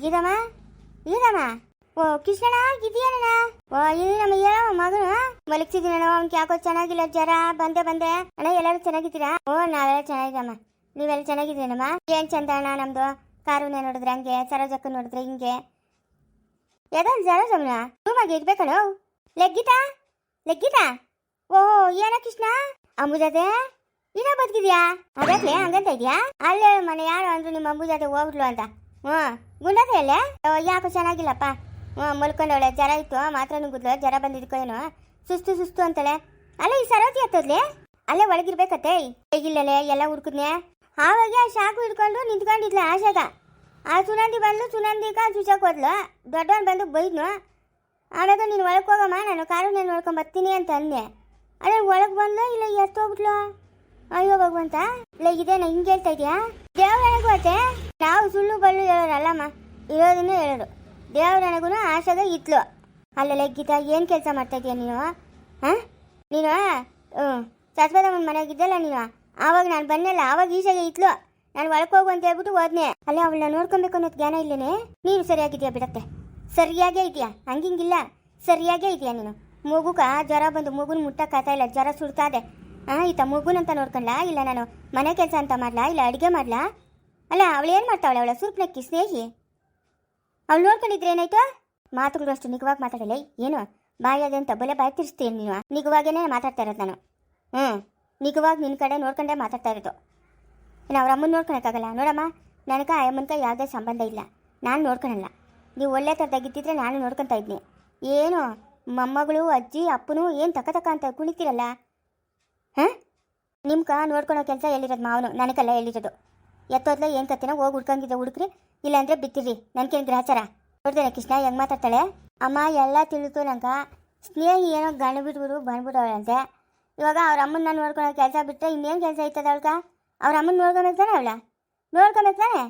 ಗೀತಮ್ಮ ಗೀತಮ್ಮ ಓ ಕೃಷ್ಣಣ್ಣ ಗಿದ್ಯಾನಣ್ಣ ಓ ಇದು ನಮ್ಮ ಏನೋ ಮಗನು ಮಲಗ್ಸಿದ್ದೀನಣ್ಣ ಅವ್ನಿಗೆ ಯಾಕೋ ಚೆನ್ನಾಗಿಲ್ಲ ಜ್ವರ ಬಂದೆ ಅಣ್ಣ ಎಲ್ಲರೂ ಚೆನ್ನಾಗಿದ್ದೀರಾ? ಓ ನಾವೆಲ್ಲ ಚೆನ್ನಾಗಿದ್ದಮ್ಮ, ನೀವೆಲ್ಲ ಚೆನ್ನಾಗಿದ್ದೀನಮ್ಮ? ಏನ್ ಚಂದ ಅಣ್ಣ ನಮ್ದು. ಕಾರುಣ್ಯ ನೋಡಿದ್ರೆ ಹಂಗೆ, ಸರೋಜಕ್ಕ ನೋಡಿದ್ರೆ ಹಿಂಗೆ. ಯಾವ್ದು ಸರೋಜಮ್ಮನ ರೂಮಾಗಿ ಇರ್ಬೇಕಣ. ಲೆಗ್ಗಿತಾ ಓಹೋ ಏನ ಕೃಷ್ಣ ಅಂಬುಜಾತೆ ಇನ್ನೂ ಬದುಕಿದ್ಯಾ? ಅದಕ್ಕೆ ಹಂಗಂತ ಇದೆಯಾ? ಅಲ್ಲೇ ಮನೆ ಯಾರು ಅಂದ್ರು ನಿಮ್ಮ ಅಂಬುಜಾತೆ ಹೋಗ್ಬಿಟ್ಲು ಅಂತ. ಗುಂಡತೆ ಅಲ್ಲೇ ಯಾಕೋ ಚೆನ್ನಾಗಿಲ್ಲಪ್ಪ. ಮಲ್ಕೊಂಡವಳೆ, ಜ್ವರ ಇತ್ತು, ಮಾತ್ರ ನುಗ್ಗುದ್ಲು, ಜ್ವರ ಬಂದಿದ್ಕೋ ಏನೋ, ಸುಸ್ತು ಅಂತಾಳೆ. ಅಲ್ಲ ಈ ಸರೋಜಿ ಹತ್ತದ್ಲೆ ಅಲ್ಲೇ ಒಳಗಿರ್ಬೇಕತ್ತೆ. ಹೇಗಿಲ್ಲಲೆ ಎಲ್ಲ ಹುಡ್ಕುದ್ನೆ. ಆವಾಗ ಶಾಕು ಹಿಡ್ಕೊಂಡು ನಿಂತ್ಕೊಂಡಿದ್ಲ ಆಶಾಗ. ಆ ಸುನಂದಿ ಬಂದು ಸುನಂದಿಗ ಚುಚಕ್ ಹೋದ್ಲು. ದೊಡ್ಡವನ್ ಬಂದು ಬೈದ್ನು. ಆಮೇಲೆ ನೀನು ಒಳಗೆ ಹೋಗಮ್ಮ, ನಾನು ಕಾರುಣ್ಯ ನೋಡ್ಕೊಂಡ್ ಬರ್ತೀನಿ ಅಂತ ಅಂದೆ. ಅದೇ ಒಳಗೆ ಬಂದು ಇಲ್ಲ ಎತ್ತೋಗ್ಬಿಟ್ಲು. ಅಯ್ಯೋ ಭಗವಂತ, ಇಲ್ಲ ಇದೇನ ಹಿಂಗೆ ಹೇಳ್ತಾ ಇದೆಯಾ? ದೇವ್ರನೆಗೂ ಅತ್ತೆ ನಾವು ಸುಳ್ಳು ಬಳ್ಳು ಹೇಳೋರಲ್ಲಮ್ಮ, ಇರೋದನ್ನೇ ಹೇಳೋರು. ದೇವ್ರನೆಗೂ ಆಶಾಗ ಇತ್ಲು. ಅಲ್ಲೆಲ್ಲ ಗೀತಾ ಏನು ಕೆಲಸ ಮಾಡ್ತಾ ಇದೀಯ ನೀನು? ನೀನು ಸತ್ಪದಮ್ಮನ ಮನೆಯಾಗಿದ್ದಲ್ಲ ನೀನು, ಆವಾಗ ನಾನು ಬನ್ನಲ್ಲ, ಆವಾಗ ಈಶಾಗೆ ಇತ್ಲು. ನಾನು ಒಳಗೆ ಹೋಗು ಅಂತ ಹೇಳ್ಬಿಟ್ಟು ಹೋದ್ನೆ. ಅಲ್ಲೇ ಅವಳನ್ನ ನೋಡ್ಕೊಬೇಕು ಅನ್ನೋದು ಜ್ಞಾನ ಇಲ್ಲೇನೆ. ನೀನು ಸರಿಯಾಗಿದ್ಯಾ ಬಿಡತ್ತೆ, ಸರಿಯಾಗೇ ಇದೆಯಾ, ಹಂಗಿಂಗಿಲ್ಲ, ಸರಿಯಾಗೇ ಇದೆಯಾ ನೀನು. ಮಗುಗ ಜ್ವರ ಬಂದು ಮಗುನ ಮುಟ್ಟಕ್ಕಾಗ್ತಾ ಇಲ್ಲ, ಜ್ವರ ಸುಡ್ತಾದೆ. ಈತ ಮಗುನಂತ ನೋಡ್ಕೊಂಡ್ಲಾ, ಇಲ್ಲ ನಾನು ಮನೆ ಕೆಲಸ ಅಂತ ಮಾಡ್ಲಾ, ಇಲ್ಲ ಅಡುಗೆ ಮಾಡ್ಲಾ? ಅಲ್ಲ ಅವಳು ಏನು ಮಾಡ್ತಾವಳೆ? ಅವಳ ಸುರ್ಪನಕ್ಕಿ ಸ್ನೇಹಿ ಅವಳು ನೋಡ್ಕೊಂಡಿದ್ರೆ ಏನಾಯ್ತು? ಮಾತುಗಳು ಅಷ್ಟು ನಿಗವಾಗಿ ಮಾತಾಡಲ್ಲ ಏನು? ಬಾಯಾದೆ ಅಂತ ಬಲೆ ಬಾಯಿ ತಿರ್ಸ್ತೀನಿ ನೀನು. ನಿಗವಾಗೇನೆ ಮಾತಾಡ್ತಾ ಇರೋದು ನಾನು. ನಿಗವಾಗಿ ನಿನ್ನ ಕಡೆ ನೋಡ್ಕೊಂಡೇ ಮಾತಾಡ್ತಾ ಇರೋದು. ಇನ್ನು ಅವ್ರ ಅಮ್ಮನ ನೋಡ್ಕೊಳಕ್ಕಾಗಲ್ಲ ನೋಡಮ್ಮ. ನನಗೆ ಆ ಅಮ್ಮನ್ಕ ಯಾವುದೇ ಸಂಬಂಧ ಇಲ್ಲ, ನಾನು ನೋಡ್ಕೊಳಲ್ಲ. ನೀವು ಒಳ್ಳೆ ಥರದಾಗಿದ್ದಿದ್ರೆ ನಾನು ನೋಡ್ಕೊತಾ ಇದ್ನಿ. ಏನು ಮೊಮ್ಮಗಳು ಅಜ್ಜಿ ಅಪ್ಪನೂ ಏನು ತಕ್ಕ ಅಂತ ಕುಣಿತೀರಲ್ಲ. ನಿಮ್ಕ ನೋಡ್ಕೊಳೋ ಕೆಲಸ ಹೇಳಿರೋದು ಮಾವನು, ನನಗೆಲ್ಲ ಹೇಳಿರೋದು. ಎತ್ತೋದ್ಲ ಏನು ಕತ್ತಿನ ಹೋಗಿ ಹುಡ್ಕಂಗಿದ್ರೆ ಹುಡುಕ್ರಿ, ಇಲ್ಲಾಂದರೆ ಬಿತ್ತಿರಿ. ನನಗೇನು ಗ್ರಹಚಾರ ನೋಡ್ತೇನೆ. ಕೃಷ್ಣ ಹೆಂಗೆ ಮಾತಾಡ್ತಾಳೆ. ಅಮ್ಮ ಎಲ್ಲ ತಿಳಿತು ನಂಗೆ. ಸ್ನೇಹಿ ಏನೋ ಗಂಡ ಬಿಟ್ಬಿಡು ಬಂದ್ಬಿಟ್ಟವಳಂತೆ. ಇವಾಗ ಅವ್ರ ಅಮ್ಮನ ನೋಡ್ಕೊಳೋ ಕೆಲಸ ಬಿಟ್ಟರೆ ಇನ್ನೇನು ಕೆಲಸ ಐತದ ಅವಳ್ಕ? ಅವ್ರ ಅಮ್ಮನ ನೋಡ್ಕೊಬೇಕ್ತಾನೆ, ಅವಳ ನೋಡ್ಕೊಬೇಕ್ತಾನೆ.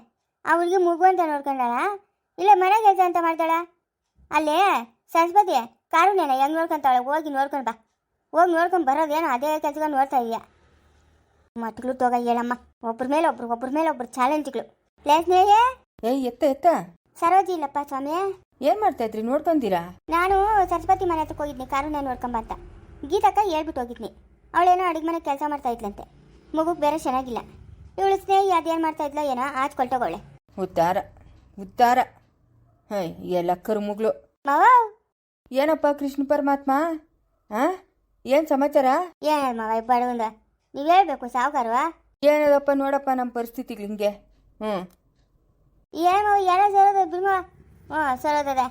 ಆ ಹುಡುಗಿ ಮಗು ಅಂತ ನೋಡ್ಕೊಂಡಾಳ, ಇಲ್ಲ ಮನೆ ಕೆಲಸ ಅಂತ ಮಾಡ್ತಾಳ? ಅಲ್ಲೇ ಸರಸ್ವತಿ ಕಾರುಣ್ಯನ ಹೆಂಗೆ ನೋಡ್ಕೊಂತಾಳೆ? ಹೋಗಿ ನೋಡ್ಕೊಂಡು ಬಾ. ಹೋಗಿ ನೋಡ್ಕೊಂಡು ಬರೋದೇನೋ ಅದೇ ಕೆಲಸ ನೋಡ್ತಾ ಇದೆಯಾ? ಮಟ್ಗಳು ತೋಗ ಹೇಳಮ್ಮ, ಒಬ್ರ ಮೇಲೆ ಒಬ್ರು ಚಾಲೆಂಜ್ಗಳು. ಪ್ಲೇಸ್ ನೇಹೆ ಎತ್ತ ಸರೋಜಿ ಇಲ್ಲಪ್ಪ ಸ್ವಾಮಿ. ಏನ್ ಮಾಡ್ತಾ ಇದ್ರಿ? ನೋಡ್ಕೊಂತೀರಾ? ನಾನು ಸರಸ್ವತಿ ಮನೆ ಹತ್ರಕ್ಕೆ ಹೋಗಿದ್ನಿ, ಕಾರುಣ್ಯ ನೋಡ್ಕೊಂಬ ಅಂತ. ಗೀತಕ್ಕ ಹೇಳ್ಬಿಟ್ಟು ಹೋಗಿದ್ನಿ. ಅವಳೇನೋ ಅಡುಗೆ ಮನೆ ಕೆಲಸ ಮಾಡ್ತಾ ಇದ್ಲಂತೆ, ಮಗುಗೆ ಬೇರೆ ಚೆನ್ನಾಗಿಲ್ಲ. ಇವಳು ಸ್ನೇಹಿ ಅದೇನು ಮಾಡ್ತಾ ಇದ್ಲ ಏನೋ ಆಚ್ಕೊಳ್ತೋಗವಳೆ. ಉದ್ದಾರ ಎಲ್ಲ ಕರುಮುಗ್ಳು. ಮಾವ ಏನಪ್ಪ ಕೃಷ್ಣ ಪರಮಾತ್ಮ, ಏನು ಸಮಾಚಾರ? ಏನು ಮಾವ ಬಡವಂದ ನೀವು ಹೇಳ್ಬೇಕು ಸಾವುಕಾರವಾ? ಏನದಪ್ಪ ನೋಡಪ್ಪ ನಮ್ಮ ಪರಿಸ್ಥಿತಿಗಳು ಹಿಂಗೆ. ಏನು ಎಲ್ಲ ಸರೋದ ಬಿಮ್ಮ. ಸರೋದದೆ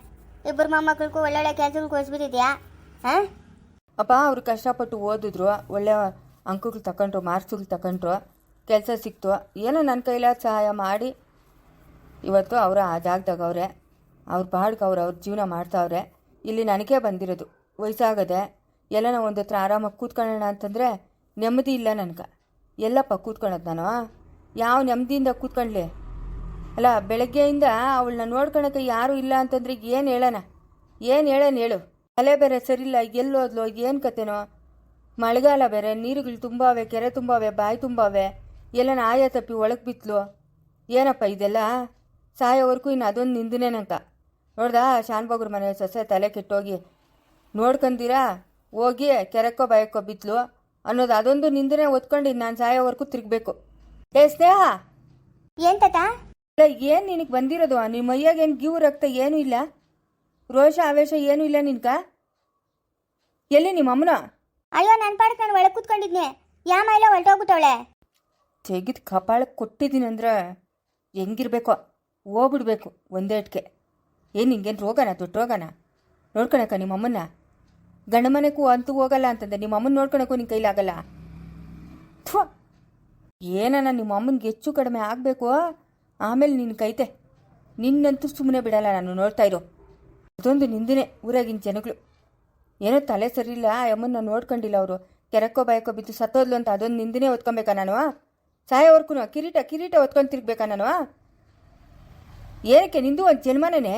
ಇಬ್ಬರು ಮೊಮ್ಮಕ್ಕಳಿಗೂ ಒಳ್ಳೊಳ್ಳೆ ಕೆಲಸಗಳು ಕೊಡಿಸ್ಬಿಟ್ಟಿದ್ಯಾ? ಅಪ್ಪ ಅವ್ರು ಕಷ್ಟಪಟ್ಟು ಓದಿದ್ರು, ಒಳ್ಳೆ ಅಂಕಗಳು ತಗೊಂಡ್ರು, ಮಾರ್ಕ್ಸ್ಗಳು ತಗೊಂಡ್ರು, ಕೆಲಸ ಸಿಕ್ತು. ಏನೋ ನನ್ನ ಕೈಲಾದ ಸಹಾಯ ಮಾಡಿ ಇವತ್ತು ಅವರು ಆ ಜಾಗದಾಗ ಅವ್ರೆ, ಅವ್ರ ಪಾಡ್ಗೆ ಅವ್ರ ಜೀವನ ಮಾಡ್ತಾವ್ರೆ. ಇಲ್ಲಿ ನನಗೇ ಬಂದಿರೋದು, ವಯಸ್ಸಾಗದೆ ಎಲ್ಲ ಒಂದು ಹತ್ರ ಆರಾಮಾಗಿ ಕೂತ್ಕೊಳ್ಳೋಣ ಅಂತಂದರೆ ನೆಮ್ಮದಿ ಇಲ್ಲ ನನಗೆ. ಎಲ್ಲಪ್ಪ ಕೂತ್ಕೊಳ್ಳೋದು ನಾನು? ಯಾವ ನೆಮ್ಮದಿಯಿಂದ ಕೂತ್ಕೊಳ್ಳಿ? ಅಲ್ಲ ಬೆಳಗ್ಗೆಯಿಂದ ಅವಳನ್ನ ನೋಡ್ಕೊಳಕ್ಕೆ ಯಾರೂ ಇಲ್ಲ ಅಂತಂದ್ರೆ ಏನು ಹೇಳೋಣ ಹೇಳು. ತಲೆ ಬೇರೆ ಸರಿಲ್ಲ, ಎಲ್ಲೋದ್ಲು ಏನು ಕತೆನೋ. ಮಳೆಗಾಲ ಬೇರೆ, ನೀರುಗಳು ತುಂಬಾವೆ, ಕೆರೆ ತುಂಬಾವೆ, ಬಾಯಿ ತುಂಬಾವೆ, ಎಲ್ಲನ ಆಯ ತಪ್ಪಿ ಒಳಗೆ ಬಿತ್ತಲು. ಏನಪ್ಪ ಇದೆಲ್ಲ? ಸಾಯೋವರೆಗೂ ಇನ್ನು ಅದೊಂದು ನಿಂದನೆ ನಂಕ. ನೋಡ್ದಾ ಶಾನ್ಭೋಗ್ರ ಮನೆ ಸೊಸೆ ತಲೆ ಕೆಟ್ಟೋಗಿ ನೋಡ್ಕೊಂತೀರಾ ಹೋಗಿ ಕೆರೆಕ್ಕೋ ಬಾಯಕ್ಕೋ ಬಿತ್ತಲು ಅನ್ನೋದು ಅದೊಂದು ನಿಂದನೆ ಒತ್ಕೊಂಡು ನಾನು ಸಾಯೋವರೆಗೂ ತಿರುಗಬೇಕು. ಸ್ನೇಹ ಏನ್ ತಾತ? ಏನು ನಿನಗೆ ಬಂದಿರೋದು? ನಿಮ್ಮ ಮೈಯಾಗ ಏನು ಗಿವು ರಕ್ತ ಏನೂ ಇಲ್ಲ, ರೋಷ ಆವೇಶ ಏನೂ ಇಲ್ಲ ನಿನ್ಕ? ಎಲ್ಲಿ ನಿಮ್ಮ ಅಮ್ಮನ? ಅಯ್ಯೋ ನನ್ನ ಪಾಡಕ್ಕೆ ನಾನು ಒಳಗೆ ಕೂತ್ಕೊಂಡಿದ್ನೆ, ಯಾ ಮೈಲ ಹೊರಟೋಗ್ಬಿಟ್ಟವಳೆ. ತೆಗಿದು ಕಪಾಳಕ್ಕೆ ಕೊಟ್ಟಿದ್ದೀನಂದ್ರೆ ಹೆಂಗಿರ್ಬೇಕೋ, ಹೋಗ್ಬಿಡ್ಬೇಕು ಒಂದೇಟ್ಗೆ. ಏನು ಹಿಂಗೇನು ರೋಗನ? ದೊಡ್ಡ ರೋಗನ? ನೋಡ್ಕೊಳಕ್ಕ ನಿಮ್ಮ ಅಮ್ಮನ್ನ? ಗಂಡ ಮನೆಗೂ ಅಂತೂ ಹೋಗಲ್ಲ ಅಂತಂದೆ, ನಿಮ್ಮ ಅಮ್ಮನ ನೋಡ್ಕೊಳಕ್ಕೂ ನಿನ್ನ ಕೈಲಾಗಲ್ಲ. ಥೋ, ಏನನ್ನ ನಿಮ್ಮ ಅಮ್ಮನಿಗೆ ಹೆಚ್ಚು ಕಡಿಮೆ ಆಗಬೇಕು, ಆಮೇಲೆ ನಿನ್ನ ಕೈತೆ. ನಿನ್ನಂತೂ ಸುಮ್ಮನೆ ಬಿಡಲ್ಲ ನಾನು, ನೋಡ್ತಾ ಇರೋ. ಅದೊಂದು ನಿಂದನೆ ಊರಾಗಿನ ಜನಗಳು. ಏನೋ ತಲೆ ಸರಿ ಇಲ್ಲ, ಆ ಅಮ್ಮನ್ನ ನೋಡ್ಕೊಂಡಿಲ್ಲ ಅವರು, ಕೆರೆಕ್ಕೋ ಬಾಯಕ್ಕೋ ಬಿದ್ದು ಸತ್ತೋದ್ಲು ಅಂತ ಅದೊಂದು ನಿಂದನೆ ಹೊತ್ಕೊಬೇಕಾ ನಾನು? ಸಾಯೋವರ್ಗೂ ಕಿರೀಟ ಹೊತ್ಕೊಂಡು ತಿರ್ಗ್ಬೇಕಾ ನಾನು? ಏನಕ್ಕೆ ನಿಂದು ಒಂದು ಜನ್ಮನೇ?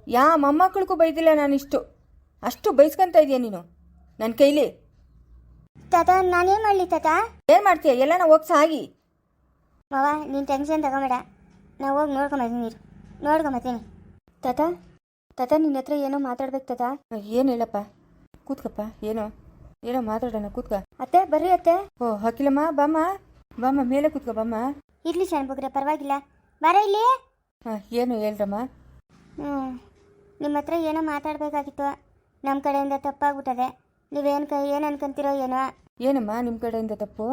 ಯಾವ ಮೊಮ್ಮಕ್ಕಳಿಗೂ ಬೈದಿಲ್ಲ ನಾನು ಇಷ್ಟು, ಅಷ್ಟು ಬೈಸ್ಕೊಂತ ಇದೆಯಾ ನೀನು ನನ್ನ ಕೈಲಿ? ತಾತ ನಾನೇನು ಮಾಡಲಿ ತಾತ? ಏನು ಮಾಡ್ತೀಯ? ಎಲ್ಲ ನಾವು ಹೋಗಿ ಸಾಗಿ. ಮಾವ ನೀನು ಟೆನ್ಷನ್ ತಗೊಂಬೇಡ, ನಾವು ಹೋಗಿ ನೋಡ್ಕೊಂಬರ್ತೀನಿ ನೀರು. ನೋಡ್ಕೊಂಬತ್ತೀನಿ. ತಾತ ತಾತ ನಿನ್ನ ಹತ್ರ ಏನೋ ಮಾತಾಡ್ಬೇಕು ತಾತ. ಏನು ಹೇಳಪ್ಪ, ಕೂತ್ಕಪ್ಪ. ಏನೋ ಮಾತಾಡೋಣ, ಕೂತ್ಕ. ಅತ್ತೆ ಬರ್ರಿ ಅತ್ತೆ. ಓ ಅಖಿಲಮ್ಮ, ಬಾಮ್ಮ ಬಾಮ್ಮ, ಮೇಲೆ ಕೂತ್ಕೋ ಬಾಮ್ಮ. ಇರ್ಲಿ ಶಾನ್ಭೋಗ್ರೆ, ಪರವಾಗಿಲ್ಲ, ಬರ ಇಲ್ಲಿ. ಹಾಂ, ಏನು ಹೇಳ್ರಮ್ಮ. ನಿಮ್ಮ ಹತ್ರ ಏನೋ ಮಾತಾಡಬೇಕಾಗಿತ್ತು. ನಮ್ಮ ಕಡೆಯಿಂದ ತಪ್ಪಾಗ್ಬಿಟ್ಟದೆ. ಏನು ಅನ್ಕೊಂತೀರೋ ಏನೋ. ಏನಮ್ಮ ನಿಮ್ಮ ಕಡೆಯಿಂದ ತಪ್ಪು?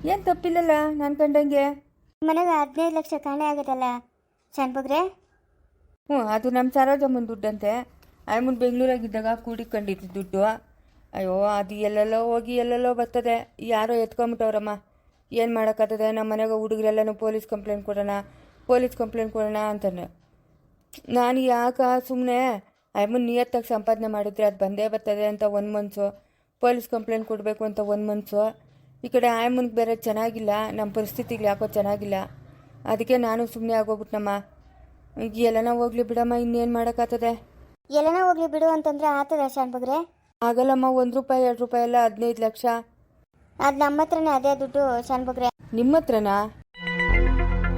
ಏನು ತಪ್ಪಿಲ್ಲಲ್ಲ ನಾನು ಕಂಡಂಗೆ. ಮನೆಗೆ 15 ಲಕ್ಷ ಕಾಣೆ ಆಗತ್ತಲ್ಲ ಶಾನ್ಭೋಗ್ರೆ. ಅದು ನಮ್ಮ ಸರೋಜಮ್ಮನ ದುಡ್ಡಂತೆ. ಆಯಮ್ಮನ ಬೆಂಗಳೂರಾಗಿದ್ದಾಗ ಕೂಡಿಕೊಂಡಿದ್ದು ದುಡ್ಡು. ಅಯ್ಯೋ, ಅದು ಎಲ್ಲೆಲ್ಲೋ ಹೋಗಿ ಎಲ್ಲೆಲ್ಲೋ ಬರ್ತದೆ. ಯಾರೋ ಎತ್ಕೊಂಬಿಟ್ಟವ್ರಮ್ಮ. ಏನು ಮಾಡೋಕ್ಕಾಗ್ತದೆ? ನಮ್ಮ ಮನೆಗೆ ಹುಡುಗರೆಲ್ಲನೂ ಪೊಲೀಸ್ ಕಂಪ್ಲೇಂಟ್ ಕೊಡೋಣ ಅಂತಾನೆ. ನಾನು ಯಾಕೆ ಸುಮ್ಮನೆ ಅಮ್ಮನ ನಿಯತ್ತಾಗಿ ಸಂಪಾದನೆ ಮಾಡಿದ್ರೆ ಅದು ಬಂದೇ ಬರ್ತದೆ ಅಂತ ಒಂದು ಮನಸ್ಸು, ಪೊಲೀಸ್ ಕಂಪ್ಲೇಂಟ್ ಕೊಡಬೇಕು ಅಂತ ಒಂದು ಮನಸ್ಸು. ಈ ಕಡೆ ಆಯಮ್ಮನಿಗೆ ಬೇರೆ ಚೆನ್ನಾಗಿಲ್ಲ, ನಮ್ಮ ಪರಿಸ್ಥಿತಿಗಳು ಯಾಕೋ ಚೆನ್ನಾಗಿಲ್ಲ. ಅದಕ್ಕೆ ನಾನು ಸುಮ್ಮನೆ ಆಗೋಗ್ಬಿಟ್ನಮ್ಮ. ಈಗ ಎಲ್ಲನ ಹೋಗ್ಲಿ ಬಿಡಮ್ಮ, ಇನ್ನೇನು ಮಾಡೋಕ್ಕಾಗ್ತದೆ? ಎಲ್ಲನ ಹೋಗ್ಲಿ ಬಿಡು ಅಂತಂದ್ರೆ ಆತದ ಶಾನ್ಭೋಗ್ರೆ? ಆಗಲ್ಲಮ್ಮ. 1 ರೂಪಾಯಿ 2 ರೂಪಾಯಿ ಎಲ್ಲ 15 ಲಕ್ಷ. ಅದು ನಮ್ಮ ಹತ್ರನೇ ಅದೇ ದುಡ್ಡು ಶಾನ್ಭೋಗ್ರೆ. ನಿಮ್ಮ ಹತ್ರನಾ?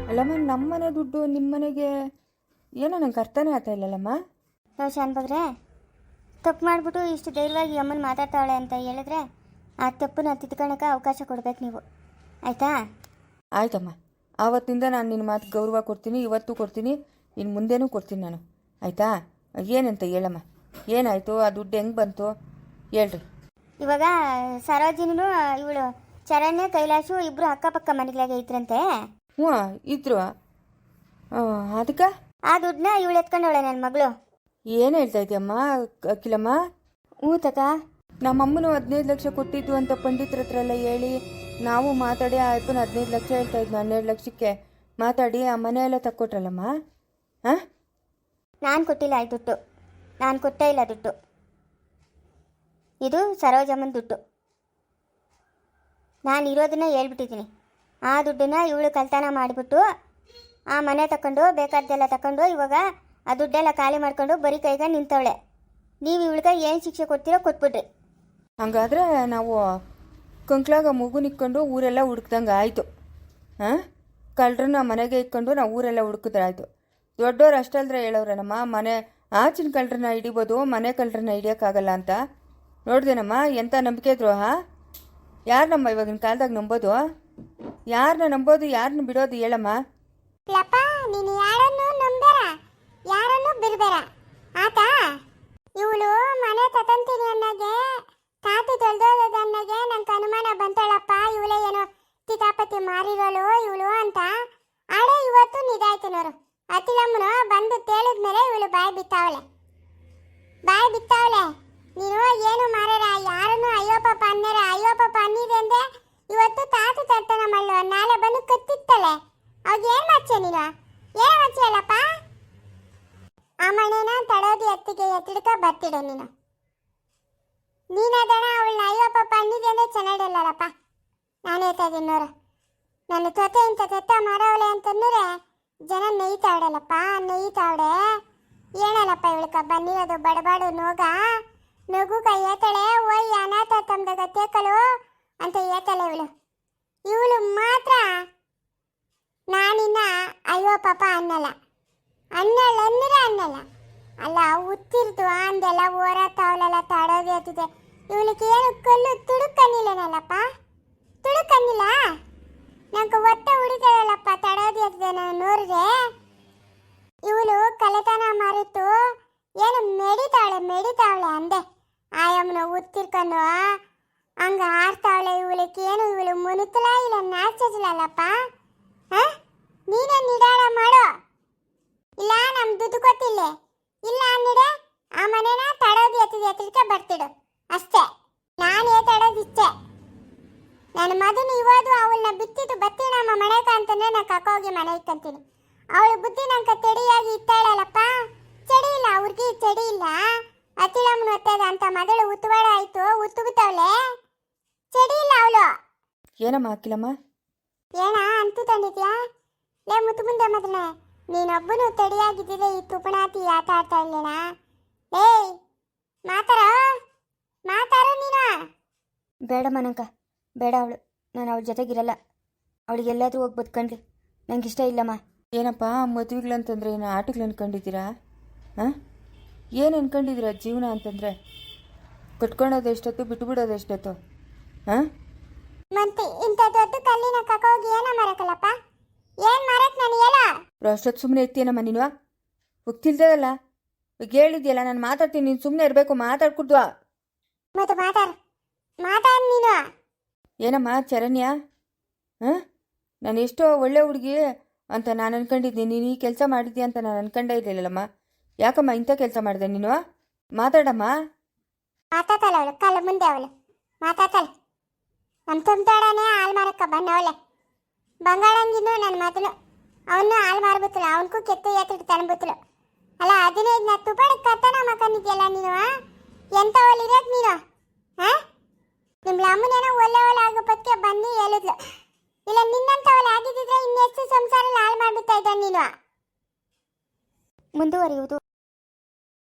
ಅಲ್ಲಮ್ಮ, ನಮ್ಮನೆ ದುಡ್ಡು ನಿಮ್ಮನೆಗೆ ಏನೋ ನಂಗೆ ಅರ್ಥನೇ ಆಗ್ತಾ ಇಲ್ಲಲ್ಲಮ್ಮ. ಶಾನ್ಭೋಗ್ರೆ, ತಪ್ಪು ಮಾಡಿಬಿಟ್ಟು ಇಷ್ಟು ಧೈರ್ಯವಾಗಿ ಅಮ್ಮನ ಮಾತಾಡ್ತಾವಳೆ ಅಂತ ಹೇಳಿದ್ರೆ ಆ ತಪ್ಪನ್ನ ತಿದ್ಕೊಳ್ಳೋಕೆ ಅವಕಾಶ ಕೊಡ್ಬೇಕು ನೀವು, ಆಯಿತಾ? ಆಯ್ತಮ್ಮ, ಆವತ್ತಿಂದ ನಾನು ನಿನ್ನ ಮಾತು ಗೌರವ ಕೊಡ್ತೀನಿ, ಇವತ್ತು ಕೊಡ್ತೀನಿ, ಇನ್ನು ಮುಂದೇನೂ ಕೊಡ್ತೀನಿ ನಾನು, ಆಯಿತಾ? ಏನಂತ ಹೇಳಮ್ಮ, ಏನಾಯಿತು? ಆ ದುಡ್ಡು ಹೆಂಗೆ ಬಂತು ಹೇಳ್ರಿ. ಇವಾಗ ಸರೋಜಿನೂ ಇವಳು ಚರಣ್ಯ ಕೈಲಾಶು ಇಬ್ಬರು ಅಕ್ಕಪಕ್ಕ ಮನೆಗಳಾಗೆ ಇದ್ರಂತೆ. ಹ್ಞೂ ಇದ್ರು. ಅದಕ್ಕೆ ಆ ದುಡ್ಡನ್ನ ಇವಳು ಎತ್ಕೊಂಡವಳೆ ನನ್ನ ಮಗಳು. ಏನು ಹೇಳ್ತಾ ಇದೆಯಮ್ಮ ಅಖಿಲಮ್ಮ? ಹ್ಞೂ ತಾತ. ನಮ್ಮಮ್ಮನು 15 ಲಕ್ಷ ಕೊಟ್ಟಿದ್ದು ಅಂತ ಪಂಡಿತರ ಹತ್ರ ಎಲ್ಲ ಹೇಳಿ ನಾವು ಮಾತಾಡಿ ಆ ಅಪ್ಪನ 15 ಲಕ್ಷ ಹೇಳ್ತಾ ಇದ್ನು. 12 ಲಕ್ಷಕ್ಕೆ ಮಾತಾಡಿ ಆ ಮನೆ ಎಲ್ಲ ತಕ್ಕೊಟ್ರಲ್ಲಮ್ಮ. ಹಾಂ, ನಾನು ಕೊಟ್ಟಿಲ್ಲ ಈ ದುಡ್ಡು, ನಾನು ಕೊಟ್ಟೇ ಇಲ್ಲ ದುಡ್ಡು. ಇದು ಸರೋಜಮ್ಮನ ದುಡ್ಡು. ನಾನು ಇರೋದನ್ನ ಹೇಳ್ಬಿಟ್ಟಿದ್ದೀನಿ. ಆ ದುಡ್ಡನ್ನ ಇವಳು ಕಳ್ತನ ಮಾಡಿಬಿಟ್ಟು ಆ ಮನೆ ತಗೊಂಡು ಬೇಕಾದ್ದೆಲ್ಲ ತಗೊಂಡು ಇವಾಗ ಆ ದುಡ್ಡೆಲ್ಲ ಖಾಲಿ ಮಾಡ್ಕೊಂಡು ಬರೀ ಕೈಗೆ ನಿಂತವಳೆ. ನೀವು ಇವಳಿಗೆ ಏನು ಶಿಕ್ಷೆ ಕೊಡ್ತೀರೋ ಕೊಟ್ಬಿಡ್ರಿ. ಹಂಗಾದ್ರೆ ನಾವು ಕಂಕ್ಳಾಗ ಮಗು ನಿಕ್ಕೊಂಡು ಊರೆಲ್ಲ ಹುಡುಕ್ದಂಗೆ ಆಯಿತು. ಹಾಂ, ಕಳ್ಳರನ್ನ ಮನೆಗೆ ಇಟ್ಕೊಂಡು ನಾವು ಊರೆಲ್ಲ ಹುಡುಕಿದ್ರೆ ಆಯಿತು. ದೊಡ್ಡವ್ರು ಅಷ್ಟಲ್ದ್ರೆ ಹೇಳೋರೆ ನಮ್ಮ ಮನೆ ಆಚಿನ ಕಳ್ಳರನ್ನ ಹಿಡಿಬೋದು, ಮನೆ ಕಳ್ಳರನ್ನ ಹಿಡಿಯೋಕ್ಕಾಗಲ್ಲ ಅಂತ. ನೋಡ್ದೇನಮ್ಮ ಎಂಥ ನಂಬಿಕೆ ದ್ರೋಹ. ಯಾರನ್ನಮ್ಮ ಇವಾಗಿನ ಕಾಲದಾಗ ನಂಬೋದು? ಯಾರನ್ನ ನಂಬೋದು, ಯಾರನ್ನ ಬಿಡೋದು ಹೇಳಮ್ಮ? ಲಪ್ಪ, ನೀನು ಯಾರನ್ನು ನಂಬೇರ, ಯಾರನ್ನು ಬಿರ್ಬೇರ, ಆತಾ? ಇವಳು ಮನೆ ತತಂತೀನಿ ಅನ್ನೋಗೆ, ತಾತು ತೊಳ್ದೋದ ಅನ್ನೋಗೆ ನಂಗೆ ಅನುಮಾನ ಬಂತಾಳಪ್ಪ. ಇವಳೇ ಏನೋ ಕಿತಾಪತಿ ಮಾರಿರೋಳು ಇವಳು ಅಂತ. ಆಳೆ ಇವತ್ತು ನಿದಾಯ್ತು ನೋರು. ಅತಿಲಮ್ಮನು ಬಂದು ತೇಳಿದ್ಮೇಲೆ ಇವಳು ಬಾಯಿ ಬಿತ್ತಾವಳೆ. ನೀನು ಏನು ಮಾರಾರ, ಯಾರನ್ನು ಅಯ್ಯೋ ಪಾಪ ಅನ್ನರ, ಅಯ್ಯೋ ಪಾಪ ಅನ್ನಿದೆ ಅಂದೆ ಇವತ್ತು ತಾತು ತರ್ತನ ಮಳ್ಳು, ನಾಳೆ ಬಂದು ಕತ್ತಿತ್ತಾಳೆ. ಅವಾಗ ಏನ್ ಮಾಡ್ತೀಯ ನೀನು? ಏನ್ ಮಾಡ್ತೀಯಲ್ಲಪ್ಪ? ಆ ಮನೇನ ತಡೋದಿ ಎತ್ತಿಗೆ ಎತ್ತಿಡ್ಕ ಬರ್ತಿಡು ನೀನು. ನೀನದಣ ಅವಳನ್ನ ಅಯ್ಯೋ ಪಾಪ ಅನ್ನಿದೆ ಅಂದ್ರೆ ಚೆನ್ನಾಗಿಲ್ಲಲ್ಲಪ್ಪ. ನಾನು ಹೇಳ್ತಾ ಇದ್ದೀನಿ ನೋರ, ನನ್ನ ತೊತೆ ಇಂಥ ತೆತ್ತ ಮಾರವಳೆ ಅಂತಂದ್ರೆ ಜನ ನೆಯ್ತಾವಡಲ್ಲಪ್ಪ, ನೆಯ್ತಾವಡೆ. ಏನಲ್ಲಪ್ಪ ಇವಳಕ ಬಂದಿರೋದು ಬಡಬಾಡು ನಗು ಏತಾಳೆ. ಓಯ್ ಅನಾಥ ತಮ್ದಾಗ ತೇಕಲು ಅಂತ ಏತಾಳೆ ಇವಳು ಮಾತ್ರ ನಾನಿನ್ನ ಅಯ್ಯೋ ಪಾಪ ಅನ್ನಲ್ಲ ಅಲ್ಲ ಉತ್ತಿರ್ತು ಅಂದೆಲ್ಲ ಓರತ್ತಾವಲೆಲ್ಲ ತಾಡೋದೇ ಆಗ್ತಿದೆ. ಇವಳಿಗೆ ಏನು ಕಲ್ಲು ತುಡುಕನ್ನಿಲ್ಲನಲ್ಲಪ್ಪ, ತುಡುಕನ್ನಿಲ್ಲ ನಂಗೆ ಹೊಟ್ಟೆ ಉಡಿತಾಳಲ್ಲಪ್ಪ, ತಡೋದೇ ಆಗ್ತಿದೆ ನಾನು ನೋಡಿದ್ರೆ. ಇವಳು ಕಲೆತನ ಮಾರಿತ್ತು ಏನು ಮೆಡಿತಾವಳೆ ಅಂದೆ. ಆಯಮ್ಮನ ಉತ್ತಿರ್ಕೊಂಡು ಹಂಗ ಆಡ್ತಾವಳೆ. ಇವಳು ಮುನುತ್ತಲ ಇಲ್ಲ ನಾಚಲಲ್ಲಪ್ಪ. ನೀನೇ ನಿಡಾಳ ಮಾಡು, ಇಲ್ಲ ನಮ್ ದುಡ್ಡು ಕೊಟ್ಟಿಲ್ಲ, ಇಲ್ಲ ಅನ್ನಿಡೆ ಆ ಮನೇನ ತಡೋದು ಎತ್ತಿಗೆ ಬರ್ತಿಡು ಅಷ್ಟೇ. ನಾನೇ ತಡೋದಿಚ್ಚೆ. ನನ್ನ ಮಗನು ಇವತ್ತು ಅವಳನ್ನ ಬಿತ್ತಿಟ್ಟು ಬತ್ತಿ ನಮ್ಮ ಮನೆಕ ಅಂತಂದ್ರೆ ನಾನು ಕಕ್ಕೋಗಿ ಮನೆ ಇಕ್ಕಂತೀನಿ. ಅವಳು ಬುದ್ಧಿ ನಂಗೆ ತೆಡಿಯಾಗಿ ಇತ್ತಾಳಲ್ಲಪ್ಪ, ಚಡಿ ಇಲ್ಲ ಅವ್ರಿಗೆ, ಚಡಿ ಇಲ್ಲ. ಅತಿಳಮ್ಮನ ಹೊತ್ತದ ಅಂತ ಮೊದಲು ಉತ್ತುವಾಡ ಆಯ್ತು, ಉತ್ತುಗುತ್ತವಳೆ, ಚಡಿ ಇಲ್ಲ ಅವಳು. ಏನಮ್ಮ ಅಖಿಲಮ್ಮ? ಏನ ಅಂತೂ ತಂದಿದ್ಯಾ? ಲೇ ಮುತ್ತು ಮುಂದೆ ಮೊದಲೇ ನೀನೊಬ್ಬನು ತಡಿಯಾಗಿದ್ದಿದೆ ಈ ತುಪಣಾತಿ ಆಟ ಆಡ್ತಾ ಇಲ್ಲೇನ? ಏಯ್ ಮಾತಾರೋ ನೀನು. ಬೇಡ ಮನಂಕ, ಬೇಡ. ನಾನು ಅವಳ ಜೊತೆಗಿರಲ್ಲ. ಅವಳಿಗೆಲ್ಲಾದ್ರೂ ಹೋಗಿ ಬದುಕಂಡ್ಲಿ, ನಂಗೆ ಇಷ್ಟ ಇಲ್ಲಮ್ಮ. ಏನಪ್ಪ ಮದುವೆಗಳಂತಂದ್ರೆ ಏನು ಆಟಗಳು ಅನ್ಕೊಂಡಿದ್ದೀರಾ? ಹಾಂ, ಏನು ಅನ್ಕೊಂಡಿದ್ದೀರಾ ಜೀವನ ಅಂತಂದರೆ? ಕಟ್ಕೊಳೋದು ಎಷ್ಟೊತ್ತು, ಬಿಟ್ಬಿಡೋದು ಎಷ್ಟೊತ್ತು? ಹಾಂ, ಮತ್ತೆ ಇಂಥ ದೊಡ್ಡ ಕಲ್ಲಿನ ಕಕ್ಕೋಗಿ ಏನೋ ಮಾರಕಲ್ಲಪ್ಪ, ಏನು ಮಾರಕ್ ನಾನು ಹೇಳ? ಅಷ್ಟೊತ್ತು ಸುಮ್ಮನೆ ಇರ್ತೀನಮ್ಮ ನೀನು? ಹೋಗ್ತಿಲ್ದಲ್ಲ, ಈಗ ಹೇಳಿದ್ಯಲ್ಲ ನಾನು ಮಾತಾಡ್ತೀನಿ, ನೀನು ಸುಮ್ಮನೆ ಇರಬೇಕು, ಮಾತಾಡ್ಕೊಡ್ದು. ಮತ್ತೆ ಮಾತಾಡ್ ನೀನು. ಏನಮ್ಮ ಚರಣ್ಯ, ಹಾಂ, ನಾನು ಎಷ್ಟೋ ಒಳ್ಳೆ ಹುಡುಗಿ ಅಂತ ನಾನು ಅನ್ಕೊಂಡಿದ್ದೀನಿ, ನೀನು ಈ ಕೆಲಸ ಮಾಡಿದ್ಯಾ ಅಂತ ನಾನು ಅನ್ಕೊಂಡೇ ಇರಲಿಲ್ಲಮ್ಮ. ಯಾಕಮ್ಮ ಇಂಥ ಕೆಲಸ ಮಾಡಿದೆ ನೀನು? ಮಾತಾಡಮ್ಮ. ಮಾತಾತಲ್ಲ ಅವಳು, ಕಲ್ಲ ಮುಂದೆ ಅವಳು ಮಾತಾತಲ್ಲ. ನಮ್ಮ ತುಂಬ್ತಾಡನೆ ಹಾಲು ಮಾರಕ್ಕ ಬಂದವಳೆ. ಬಂಗಾಳಂಗಿನ್ನು ನನ್ನ ಮಗನು, ಅವನು ಹಾಲು ಮಾರ್ಬಿತ್ತಲ್ಲ, ಅವನಿಗೂ ಕೆತ್ತು ಎತ್ತಿಟ್ಟು ತಂದ್ಬಿತ್ತಲು. ಅಲ್ಲ 15 ತುಪಾಡಿ ಕತ್ತನ ಮಕ್ಕನಿದ್ಯಲ್ಲ ನೀನು. ಎಂತ ಒಲಿರೋದು ನೀನು? ಹಾಂ, ನಿಮ್ಮ ಅಮ್ಮನೇನೋ ಒಳ್ಳೆ ಆಗಪ್ಪಕ್ಕೆ ಬಂದು ಹೇಳಿದ್ಲು. ಇಲ್ಲ ನಿನ್ನಂತ ಆಗಿದ್ದಿದ್ರೆ ಇನ್ನೆಷ್ಟು ಸಂಸಾರ ಹಾಳು ಮಾಡ್ಬಿಡ್ತಾ ಇದ್ದ ನೀನು. ಮುಂದುವರಿಯುವುದು